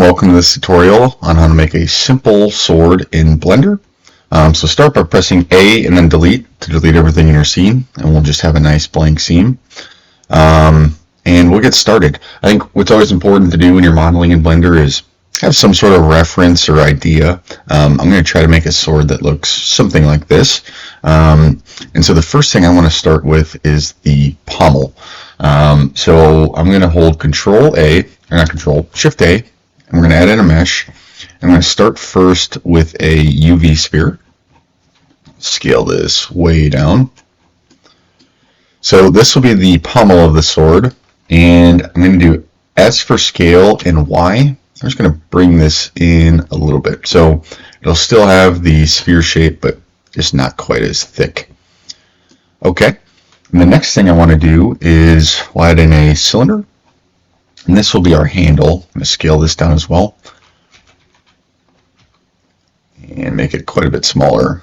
welcome to this tutorial on how to make a simple sword in Blender. So start by pressing A and then delete to delete everything in your scene, and we'll just have a nice blank scene. And we'll get started. I think what's always important to do when you're modeling in Blender is have some sort of reference or idea. I'm going to try to make a sword that looks something like this. And so the first thing I want to start with is the pommel. So I'm going to hold Shift A, and we're going to add in a mesh. I'm going to start first with a UV sphere. Scale this way down. So this will be the pommel of the sword, and I'm going to do S for scale and Y. I'm just going to bring this in a little bit. So it'll still have the sphere shape, but just not quite as thick. Okay. And the next thing I want to do is we'll add in a cylinder. And this will be our handle. I'm going to scale this down as well. And make it quite a bit smaller.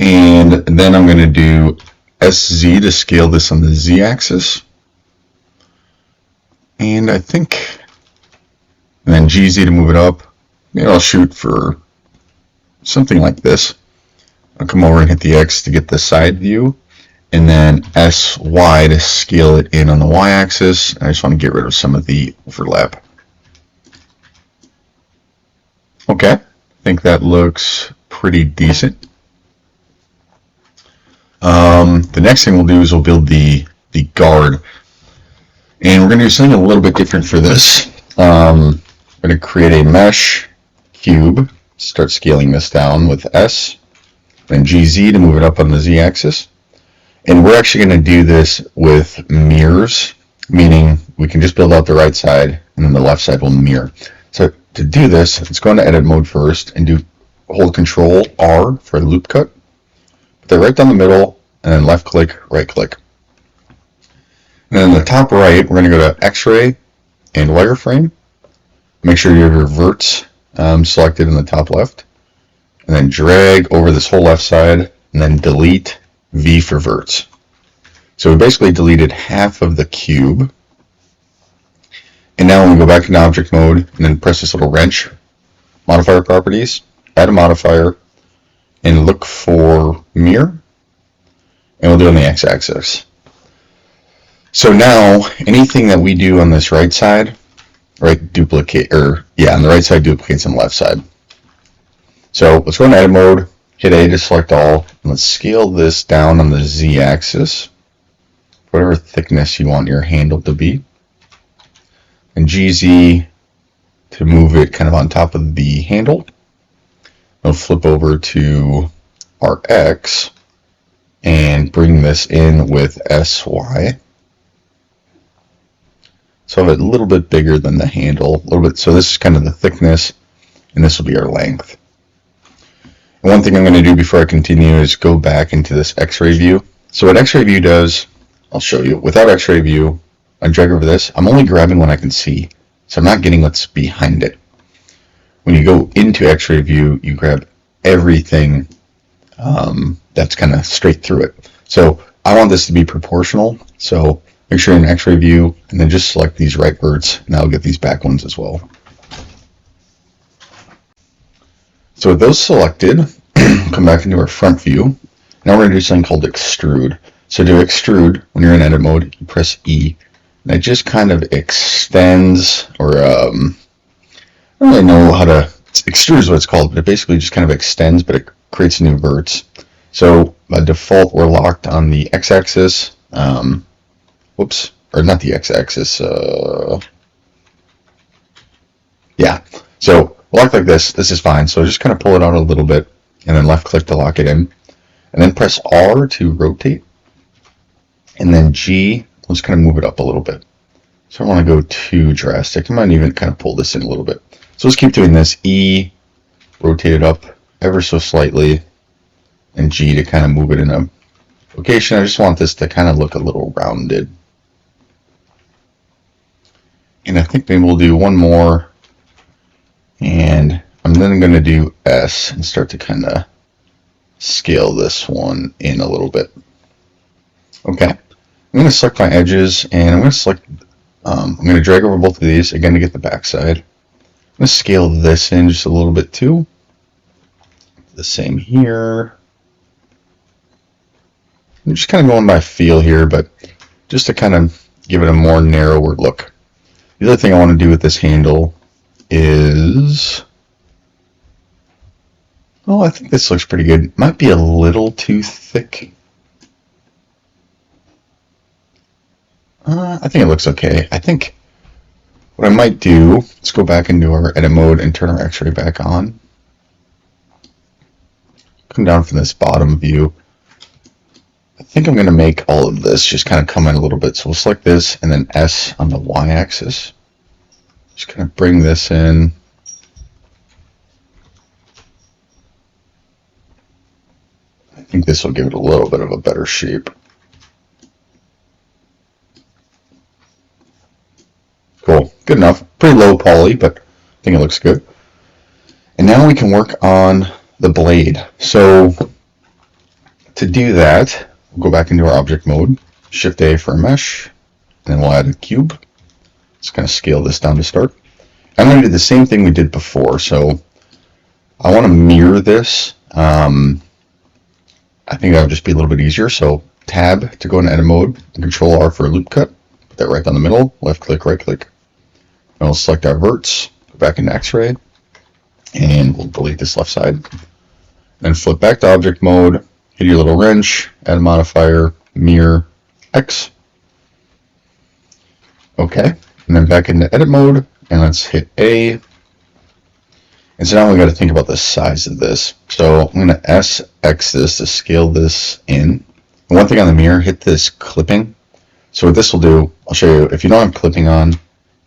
And then I'm going to do SZ to scale this on the Z axis. And I think, and then GZ to move it up. Maybe I'll shoot for something like this. I'll come over and hit the X to get the side view. And then SY to scale it in on the Y axis. I just want to get rid of some of the overlap. Okay, I think that looks pretty decent. The next thing we'll do is we'll build the guard. And we're going to do something a little bit different for this. We're going to create a mesh cube, start scaling this down with S, then GZ to move it up on the Z axis. And we're actually going to do this with mirrors, meaning we can just build out the right side and then the left side will mirror. So to do this, let's go into edit mode first and hold Control R for a loop cut. Put that right down the middle and then left click, right click. And then in the top right, we're going to go to X-ray and wireframe. Make sure you have your verts selected in the top left. And then drag over this whole left side and then delete V for verts. So we basically deleted half of the cube. And now when we go back into object mode and then press this little wrench, modifier properties, add a modifier, and look for mirror. And we'll do it on the x-axis. So now anything that we do on this right side, on the right side duplicates on the left side. So let's go into edit mode. Hit A to select all, and let's scale this down on the Z axis, whatever thickness you want your handle to be, and GZ to move it kind of on top of the handle. We'll flip over to our X and bring this in with SY. So have it a little bit bigger than the handle, a little bit. So this is kind of the thickness, and this will be our length. One thing I'm going to do before I continue is go back into this X-ray view. So what X-ray view does, I'll show you. Without X-ray view, I drag over this. I'm only grabbing what I can see, so I'm not getting what's behind it. When you go into X-ray view, you grab everything that's kind of straight through it. So I want this to be proportional. So make sure you're in X-ray view, and then just select these right verts, and I'll get these back ones as well. So with those selected, come back into our front view. Now we're going to do something called extrude. So to extrude, when you're in edit mode, you press E, and it just kind of extends, or I don't really know how to, extrude is what it's called, but it basically just kind of extends, but it creates new verts. So by default, we're locked on the x-axis, or not the x-axis, so lock like this is fine. So just kind of pull it out a little bit and then left click to lock it in, and then press R to rotate, and then G, let's kind of move it up a little bit. So I don't want to go too drastic. I might even kind of pull this in a little bit. So let's keep doing this. E, rotate it up ever so slightly, and G to kind of move it in a location. I just want this to kind of look a little rounded. And I think maybe we'll do one more. And I'm then going to do S and start to kind of scale this one in a little bit. Okay, I'm going to select my edges, and I'm going to select I'm going to drag over both of these again to get the backside. I'm going to scale this in just a little bit too. The same here. I'm just kind of going by feel here, but just to kind of give it a more narrower look. The other thing I want to do with this handle is, oh, I think this looks pretty good. Might be a little too thick. I think it looks okay. I think what I might do, let's go back into our edit mode and turn our x-ray back on. Come down from this bottom view. I think I'm going to make all of this just kind of come in a little bit. So we'll select this and then S on the y-axis. Just kind of bring this in. I think this will give it a little bit of a better shape. Cool, good enough. Pretty low poly, but I think it looks good. And now we can work on the blade. So to do that, we'll go back into our object mode, Shift A for a mesh, and then we'll add a cube. Let's kind of scale this down to start. I'm going to do the same thing we did before, so I want to mirror this. I think that would just be a little bit easier. So Tab to go into edit mode, and Control R for a loop cut. Put that right down the middle, left click, right click. And we'll select our verts, go back into X-ray, and we'll delete this left side. Then flip back to object mode, hit your little wrench, add a modifier, mirror X. Okay, and then back into edit mode, and let's hit A. And so now we got to think about the size of this. So I'm going to SX this to scale this in. And one thing on the mirror, hit this clipping. So what this will do, I'll show you, if you don't have clipping on,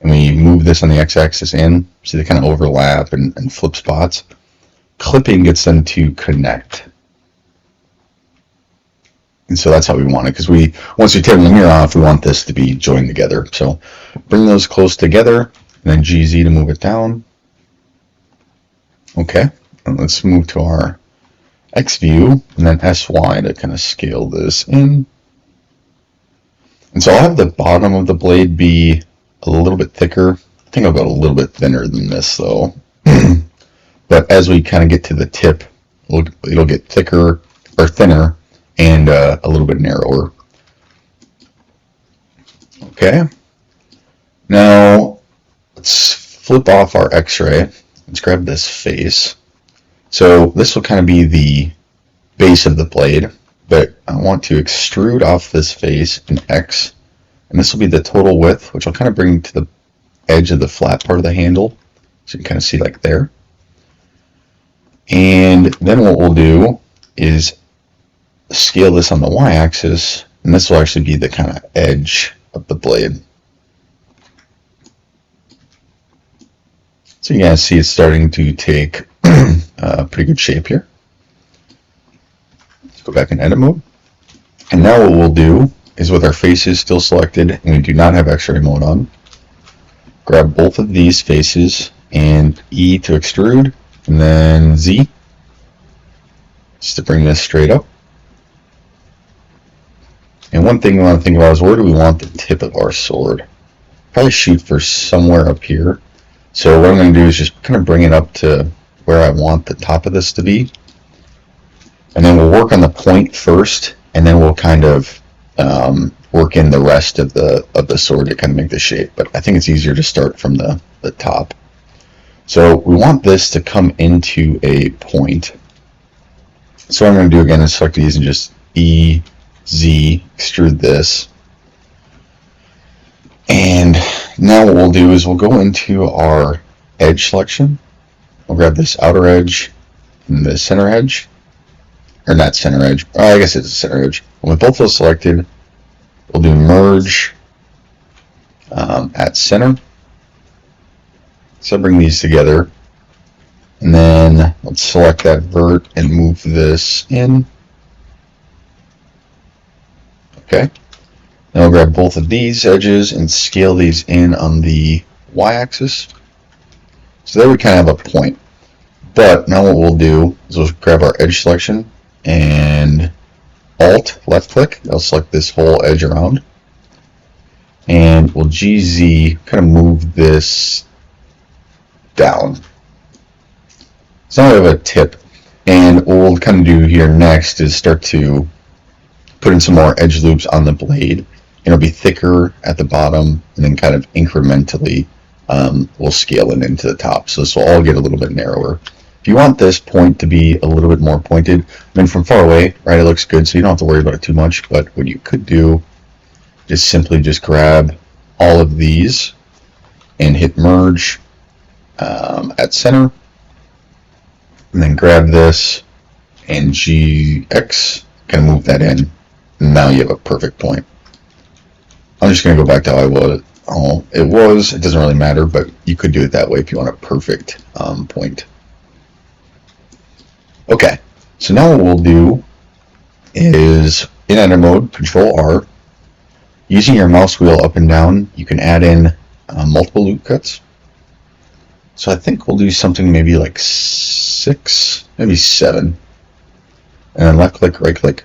and we move this on the x-axis in, see they kind of overlap and flip spots, clipping gets them to connect. And so that's how we want it, because once we turn the mirror off, we want this to be joined together. So bring those close together, and then GZ to move it down. Okay, and let's move to our X view, and then SY to kind of scale this in. And so I'll have the bottom of the blade be a little bit thicker. I think I'll go a little bit thinner than this though. But as we kind of get to the tip, it'll get thicker or thinner and a little bit narrower. Okay. Now let's flip off our X-ray. Let's grab this face. So this will kind of be the base of the blade, but I want to extrude off this face in X, and this will be the total width, which I'll kind of bring to the edge of the flat part of the handle, so you can kind of see like there. And then what we'll do is scale this on the y-axis, and this will actually be the kind of edge of the blade. So you guys see it's starting to take a pretty good shape here. Let's go back in edit mode. And now what we'll do is, with our faces still selected and we do not have X-ray mode on, grab both of these faces and E to extrude, and then Z just to bring this straight up. And one thing we want to think about is, where do we want the tip of our sword? Probably shoot for somewhere up here. So what I'm going to do is just kind of bring it up to where I want the top of this to be. And then we'll work on the point first, and then we'll kind of work in the rest of the sword to kind of make the shape. But I think it's easier to start from the top. So we want this to come into a point. So what I'm going to do again is select these and just E, Z, extrude this. And now what we'll do is we'll go into our edge selection. We'll grab this outer edge and the center edge. Or not center edge. Oh, I guess it's a center edge. And with both those selected, we'll do merge at center. So bring these together. And then let's select that vert and move this in. Okay. Now we'll grab both of these edges and scale these in on the y-axis. So there we kind of have a point. But now what we'll do is we'll grab our edge selection and Alt left click. That'll select this whole edge around. and we'll GZ, kind of move this down. So now we have a tip, and what we'll kind of do here next is start to put in some more edge loops on the blade. It'll be thicker at the bottom, and then kind of incrementally we'll scale it into the top. So this will all get a little bit narrower. If you want this point to be a little bit more pointed, I mean from far away, right, it looks good, so you don't have to worry about it too much, but what you could do is simply just grab all of these and hit merge at center, and then grab this and GX, kind of move that in, and now you have a perfect point. I'm just going to go back to how it was. It doesn't really matter, but you could do it that way if you want a perfect point. Okay, so now what we'll do is in edit mode, Control R. Using your mouse wheel up and down, you can add in multiple loop cuts. So I think we'll do something maybe like 6, maybe 7. And then left click, right click.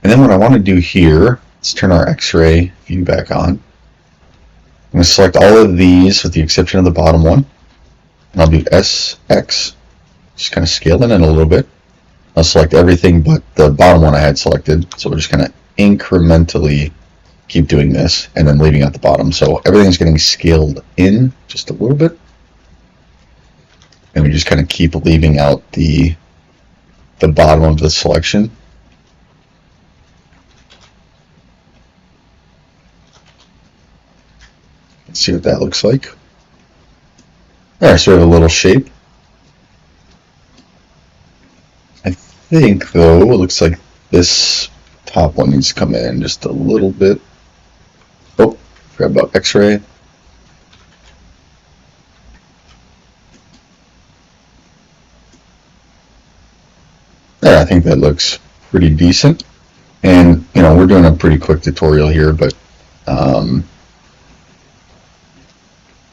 And then what I want to do here, let's turn our X-ray view back on. I'm going to select all of these with the exception of the bottom one. And I'll do SX, just kind of scale it in a little bit. I'll select everything but the bottom one I had selected. So we're just kind of incrementally keep doing this and then leaving out the bottom. So everything's getting scaled in just a little bit. And we just kind of keep leaving out the bottom of the selection. Let's see what that looks like. Alright, so we have a little shape. I think though, it looks like this top one needs to come in just a little bit. Oh, forgot about X-ray. There, I think that looks pretty decent. And, you know, we're doing a pretty quick tutorial here, but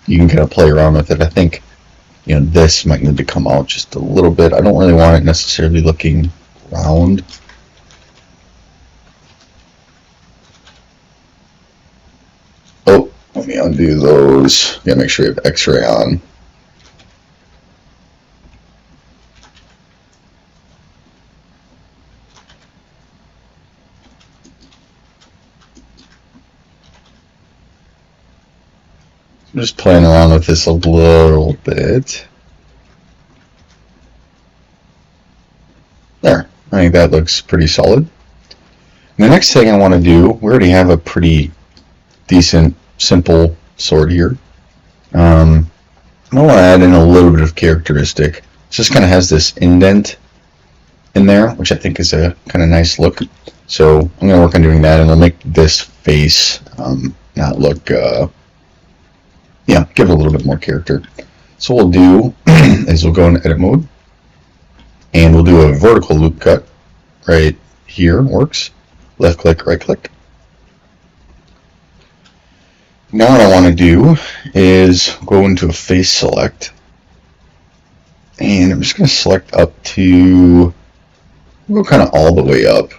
you can kind of play around with it. I think, you know, this might need to come out just a little bit. I don't really want it necessarily looking round. Oh, let me undo those. Yeah, make sure you have X-ray on. I'm just playing around with this a little bit. There, I think that looks pretty solid. And the next thing I want to do, we already have a pretty decent, simple sword here. I want to add in a little bit of characteristic. It just kind of has this indent in there, which I think is a kind of nice look. So I'm going to work on doing that, and it'll make this face not look, yeah, give it a little bit more character. So what we'll do is we'll go in edit mode, and we'll do a vertical loop cut right here. Works. Left click, right click. Now what I want to do is go into a face select, and I'm just going to select up to, we'll go kind of all the way up,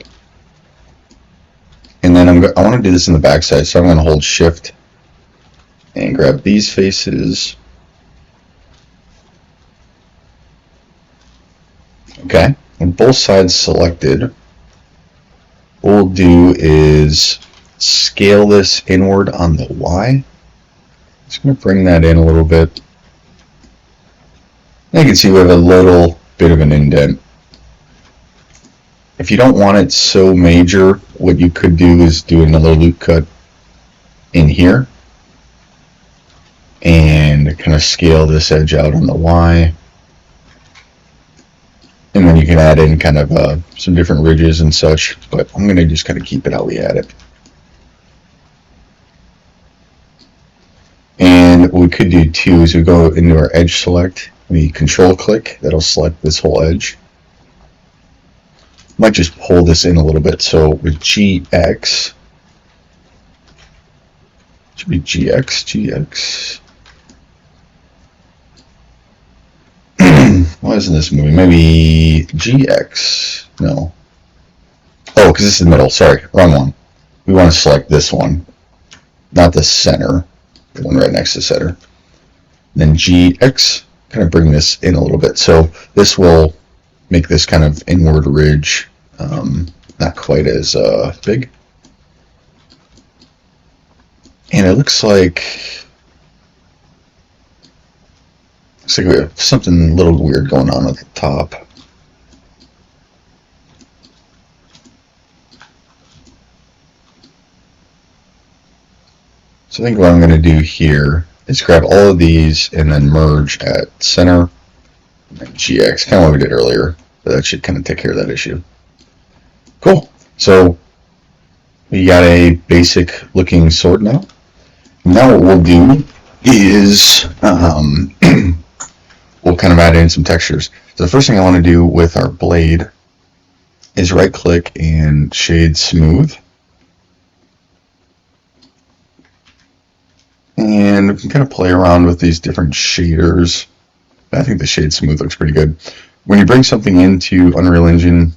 and then I want to do this in the backside, so I'm going to hold shift and grab these faces. Okay, and both sides selected, what we'll do is scale this inward on the Y. Just going to bring that in a little bit. And you can see we have a little bit of an indent. If you don't want it so major, what you could do is do another loop cut in here and kind of scale this edge out on the Y. And then you can add in kind of some different ridges and such, but I'm going to just kind of keep it how we had it. And what we could do too is we go into our edge select, we control click, that'll select this whole edge. Might just pull this in a little bit, so with GX, should be GX. Why isn't this moving? Maybe GX, no. Oh, because this is middle, sorry, wrong one. we want to select this one, not the center, the one right next to center. Then GX, kind of bring this in a little bit. So this will make this kind of inward ridge not quite as big. And it looks like we have something a little weird going on at the top. So I think what I'm going to do here is grab all of these and then merge at center and then GX, kind of what we did earlier, but that should kind of take care of that issue. Cool. So we got a basic looking sword now. Now what we'll do is we'll kind of add in some textures. So the first thing I want to do with our blade is right click and shade smooth. And we can kind of play around with these different shaders. I think the shade smooth looks pretty good. When you bring something into Unreal Engine,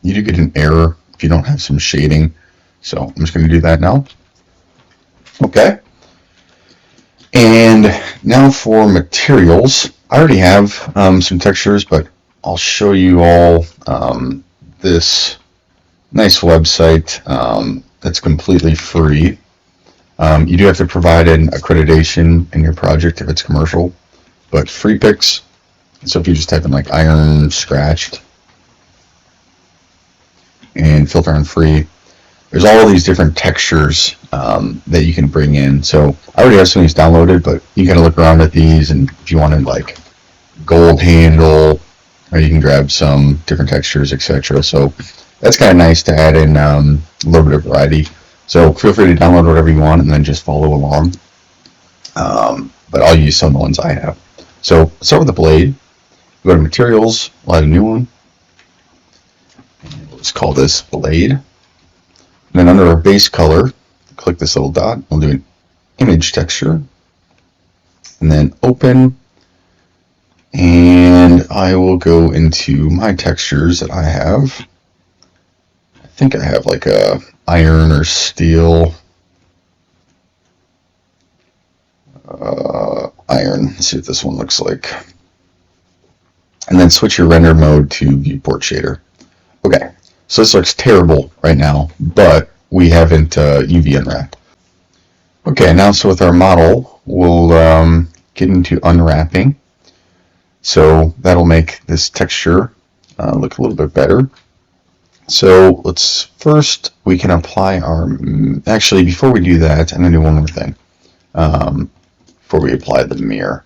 you do get an error if you don't have some shading. So I'm just going to do that now. Okay. And now for materials. I already have some textures, but I'll show you all this nice website that's completely free. You do have to provide an accreditation in your project if it's commercial, but free picks. So if you just type in like iron scratched and filter on free, there's all these different textures that you can bring in. So I already have some of these downloaded, but you can look around at these, and if you wanted like gold handle, or you can grab some different textures, etc. So that's kind of nice to add in a little bit of variety. So feel free to download whatever you want and then just follow along. But I'll use some of the ones I have. So start with the blade. Go to materials, we'll add a new one. We'll just call this blade. And then under our base color, click this little dot. We'll do an image texture. And then open. And I will go into my textures that I have. I think I have like a iron or steel. Iron. Let's see what this one looks like. And then switch your render mode to viewport shader. Okay, so this looks terrible right now, but we haven't UV unwrapped. Okay, now so with our model, we'll get into unwrapping. So that'll make this texture look a little bit better. So let's first, we can apply our, actually before we do that, I'm going to do one more thing. Before we apply the mirror,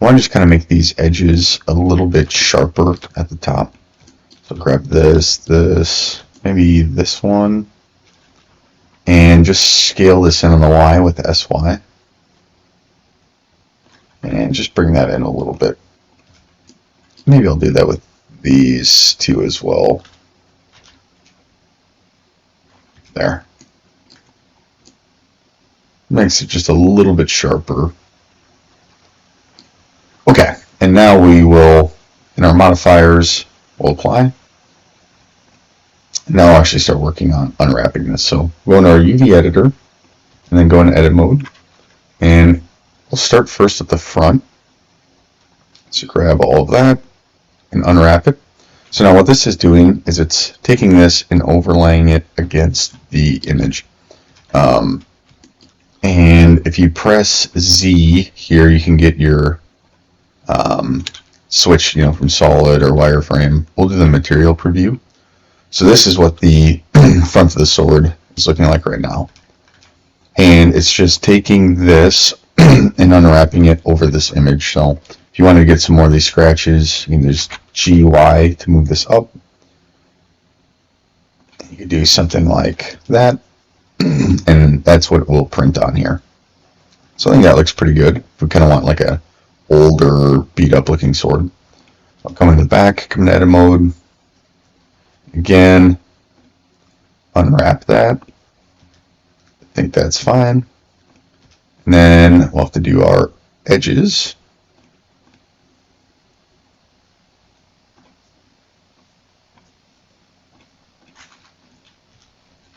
I want to just kind of make these edges a little bit sharper at the top. So grab this, maybe this one, and just scale this in on the Y with the SY. And just bring that in a little bit. Maybe I'll do that with these two as well. There. Makes it just a little bit sharper. Okay, and now we will, in our modifiers, we'll apply. Now I'll actually start working on unwrapping this. So go into our UV editor, and then go into edit mode. And we'll start first at the front. So grab all of that and unwrap it. So now what this is doing is it's taking this and overlaying it against the image. And if you press Z here, you can get your switch, from solid or wireframe. We'll do the material preview. So this is what the front of the sword is looking like right now. And it's just taking this and unwrapping it over this image. So if you want to get some more of these scratches, you can just GY to move this up. You could do something like that. And that's what we'll print on here. So I think that looks pretty good. If we kind of want like a older, beat up looking sword. I'll come in the back, come into edit mode. Again, unwrap that. I think that's fine. And then we'll have to do our edges.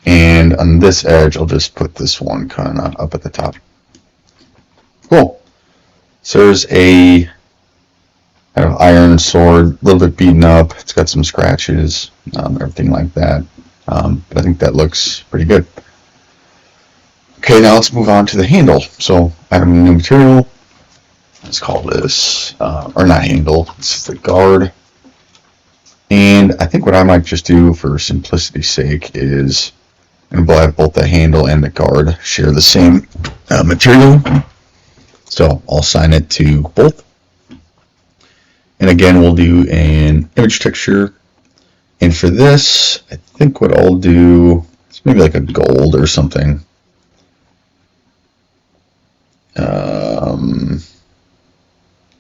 And And on this edge, I'll just put this one kind of up at the top. Cool. So there's a kind of iron sword, a little bit beaten up. It's got some scratches, everything like that. But I think that looks pretty good. Okay, now let's move on to the handle. So I have a new material. Let's call this, or not handle, this is the guard. And I think what I might just do for simplicity's sake is I'm going to have both the handle and the guard share the same material. So I'll assign it to both. And again, we'll do an image texture. And for this, I think what I'll do is maybe like a gold or something.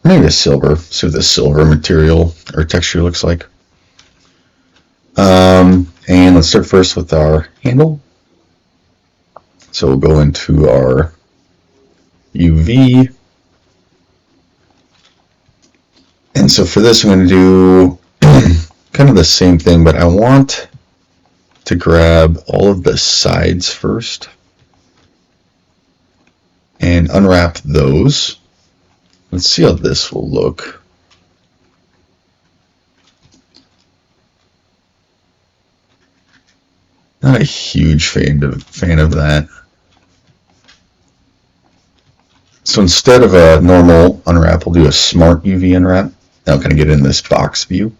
Maybe a silver. See what the silver material or texture looks like. And let's start first with our handle. So we'll go into our UV. And so for this, I'm going to do kind of the same thing, but I want to grab all of the sides first and unwrap those. Let's see how this will look. Not a huge fan of that. So instead of a normal unwrap, we'll do a smart UV unwrap. Now kind of get in this box view.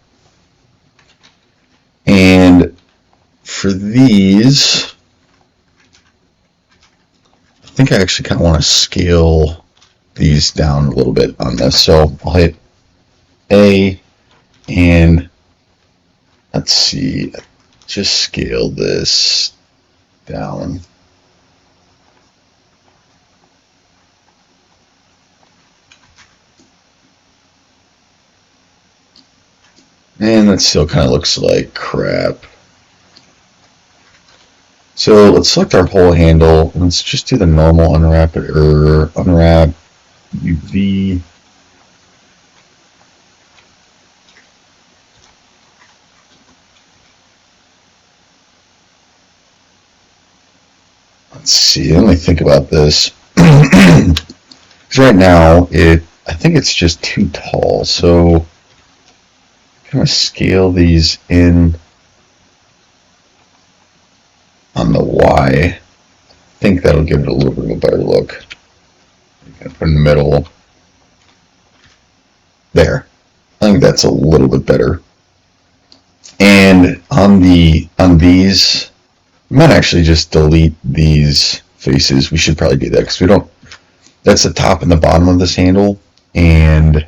And for these, I think I actually kind of want to scale these down a little bit on this. So I'll hit A and let's see, just scale this down. And that still kind of looks like crap. So let's select our whole handle. Let's just do the normal unwrap unwrap UV. Let's see, let me think about this. Because right now, I think it's just too tall. So kind of scale these in on the Y. I think that'll give it a little bit of a better look. Put it in the middle. There. I think that's a little bit better. And on these, we might actually just delete these faces. We should probably do that because we don't. That's the top and the bottom of this handle, and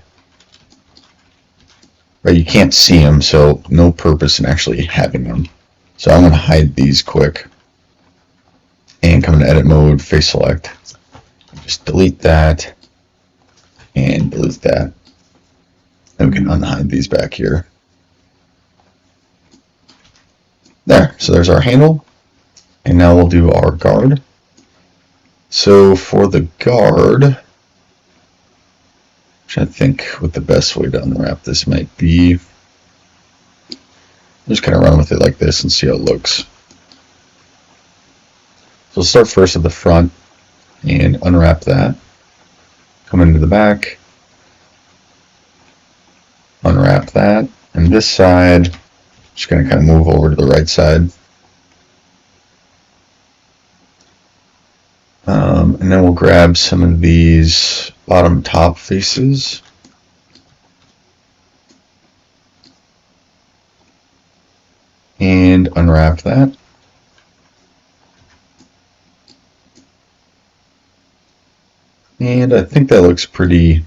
right, you can't see them, so no purpose in actually having them. So I'm going to hide these quick and come into edit mode, face select. Just delete that and delete that. Then we can unhide these back here. There, so there's our handle. And now we'll do our guard. So for the guard, I'm trying to think what the best way to unwrap this might be. Just kind of run with it like this and see how it looks. So we'll start first at the front and unwrap that. Come into the back, unwrap that, and this side, just going to kind of move over to the right side. And then we'll grab some of these bottom top faces. And unwrap that. And I think that looks pretty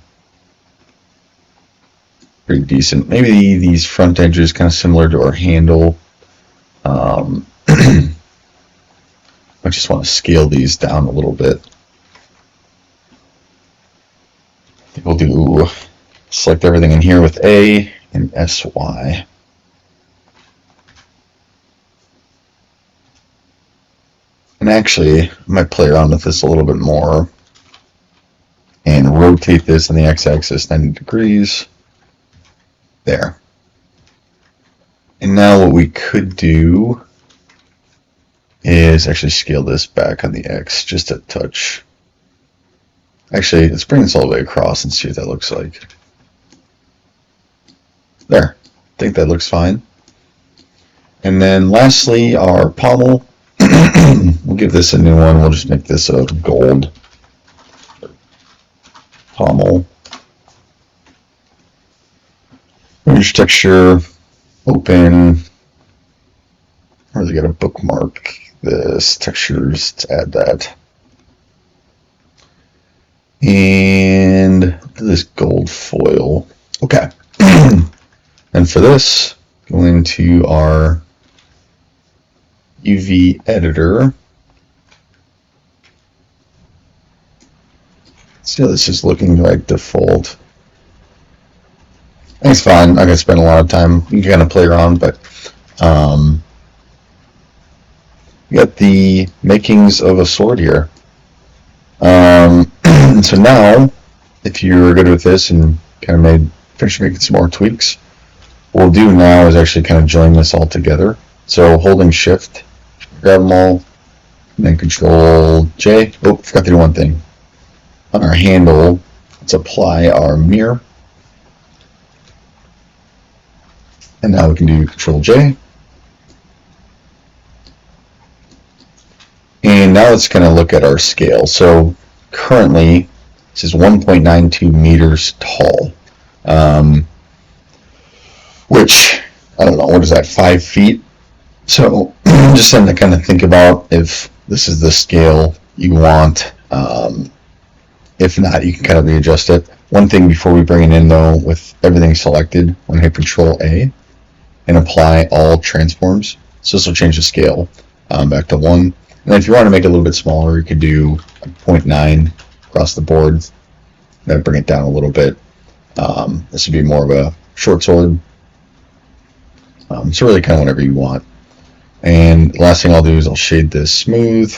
decent. Maybe these front edges kind of similar to our handle. I just want to scale these down a little bit. I think we'll do select everything in here with A and SY. And actually, I might play around with this a little bit more and rotate this on the x-axis 90 degrees. There. And now what we could do is actually scale this back on the X just a touch. Actually, let's bring this all the way across and see what that looks like. There. I think that looks fine. And then lastly, our pommel. We'll give this a new one. We'll just make this a gold pommel. Image texture, open. Or they got a bookmark. This textures, let's add that. And this gold foil. Okay. And for this, go into our UV editor. See how this is looking like default. I think it's fine. I'm not gonna spend a lot of time. You can kind of play around, but we got the makings of a sword here. So now, if you're good with this and kind of finish making some more tweaks, what we'll do now is actually kind of join this all together. So holding Shift, grab them all, and then Control J. Oh, forgot to do one thing. On our handle, let's apply our mirror. And now we can do Control J. And now let's kind of look at our scale. So currently, this is 1.92 meters tall, which, I don't know, what is that, 5 feet? So just something to kind of think about if this is the scale you want. If not, you can kind of readjust it. One thing before we bring it in, though, with everything selected, I'm going to hit Control A and apply all transforms. So this will change the scale back to 1. And then if you want to make it a little bit smaller, you could do 0.9 across the board. Then bring it down a little bit. This would be more of a short sword. So really kind of whatever you want. And the last thing I'll do is I'll shade this smooth.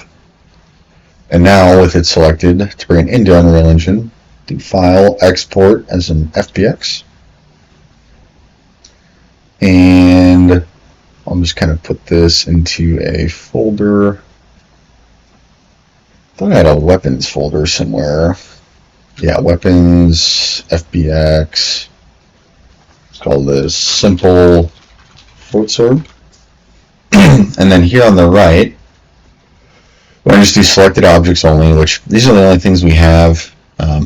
And now with it selected, to bring it into Unreal Engine, do File, Export as an FBX. And I'll just kind of put this into a folder. I thought I had a weapons folder somewhere. Yeah, weapons, FBX. Let's call this simple short sword. And then here on the right, we're going to just do selected objects only, which these are the only things we have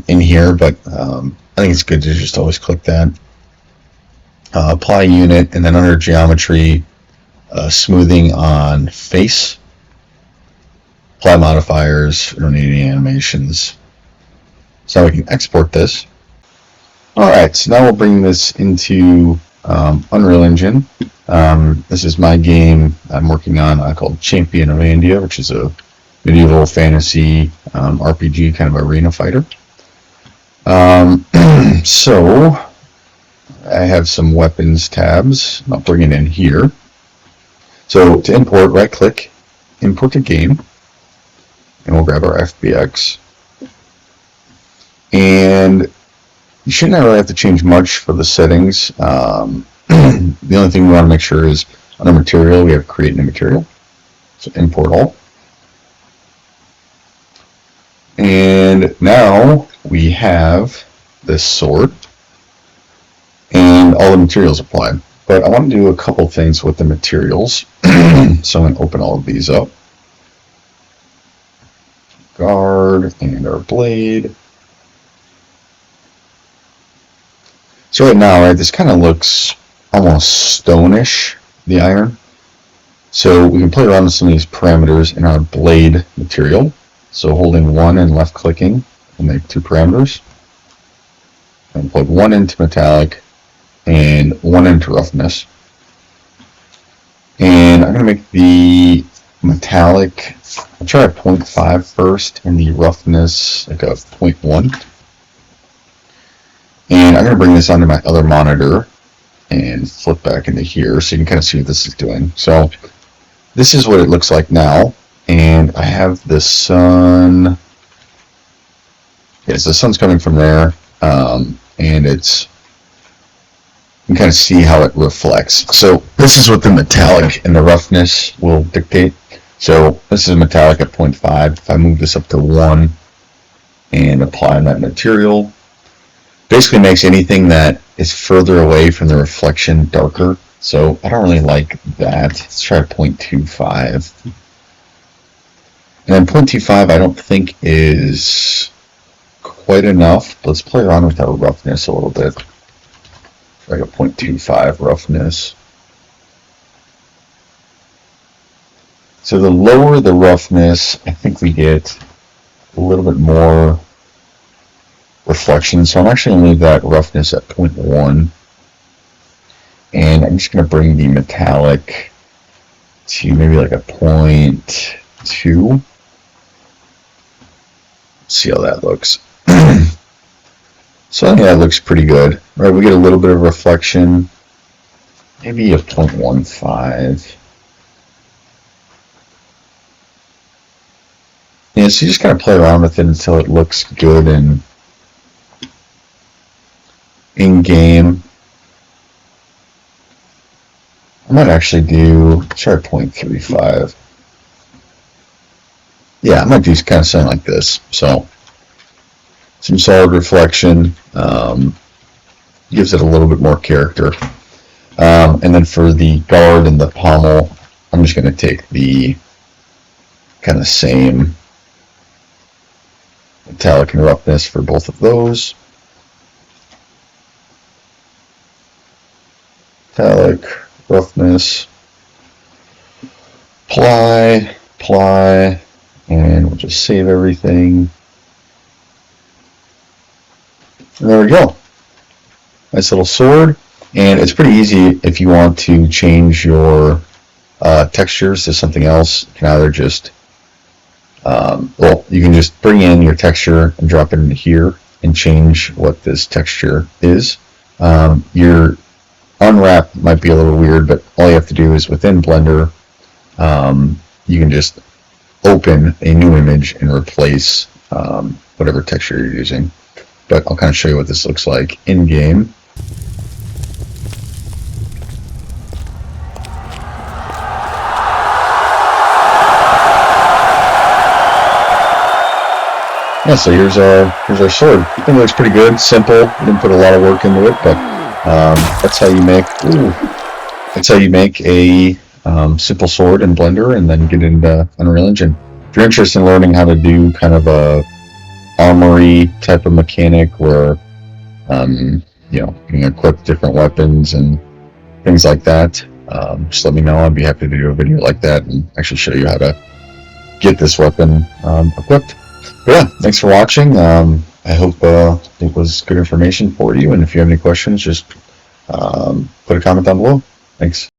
in here, but I think it's good to just always click that. Apply unit, and then under geometry, smoothing on face. Apply modifiers. We don't need any animations. So we can export this. Alright, so now we'll bring this into Unreal Engine. This is my game I'm working on called Champion of India, which is a medieval fantasy RPG kind of arena fighter. So I have some weapons tabs. I'll bring it in here. So to import, right click, import to game, and we'll grab our FBX. And you shouldn't really have to change much for the settings. The only thing we want to make sure is under material, we have create new material. So import all. And now we have this sword and all the materials applied. But I want to do a couple things with the materials. So I'm going to open all of these up. Guard and our blade. So right now, right, this kind of looks almost stone-ish, the iron. So we can play around with some of these parameters in our blade material. So holding 1 and left clicking will make 2 parameters. And plug 1 into metallic and 1 into roughness. And I'm going to make the metallic, I'll try a 0.5 first and the roughness like a 0.1. And I'm going to bring this onto my other monitor and flip back into here so you can kind of see what this is doing. So this is what it looks like now. And I have the sun. Yes, the sun's coming from there. And it's, you can kind of see how it reflects. So this is what the metallic and the roughness will dictate. So this is metallic at 0.5. If I move this up to 1 and apply that material, basically makes anything that is further away from the reflection darker. So I don't really like that. Let's try 0.25. And then 0.25 I don't think is quite enough. Let's play around with our roughness a little bit. Try a 0.25 roughness. So the lower the roughness, I think we get a little bit more reflection. So I'm actually going to leave that roughness at 0.1. And I'm just going to bring the metallic to maybe like a 0.2. See how that looks. So I think that looks pretty good. Right, we get a little bit of reflection. Maybe a 0.15. Yeah, so you just kind of play around with it until it looks good and in game. I might actually try 0.35. Yeah, I might do kind of something like this. So some solid reflection, gives it a little bit more character. And then for the guard and the pommel, I'm just going to take the kind of same metallic and roughness for both of those. Metallic, roughness, apply, and we'll just save everything. And there we go. Nice little sword. And it's pretty easy if you want to change your textures to something else. You can either just you can just bring in your texture and drop it into here and change what this texture is. Your unwrap might be a little weird, but all you have to do is within Blender, you can just open a new image and replace whatever texture you're using. But I'll kind of show you what this looks like in game. Yeah, so here's our sword. I think it looks pretty good, simple. We didn't put a lot of work into it, but that's how you make a simple sword in Blender and then get into Unreal Engine. If you're interested in learning how to do kind of a armory type of mechanic where you can equip different weapons and things like that, just let me know. I'd be happy to do a video like that and actually show you how to get this weapon equipped. But yeah, thanks for watching. I hope it was good information for you, and if you have any questions, just put a comment down below. Thanks.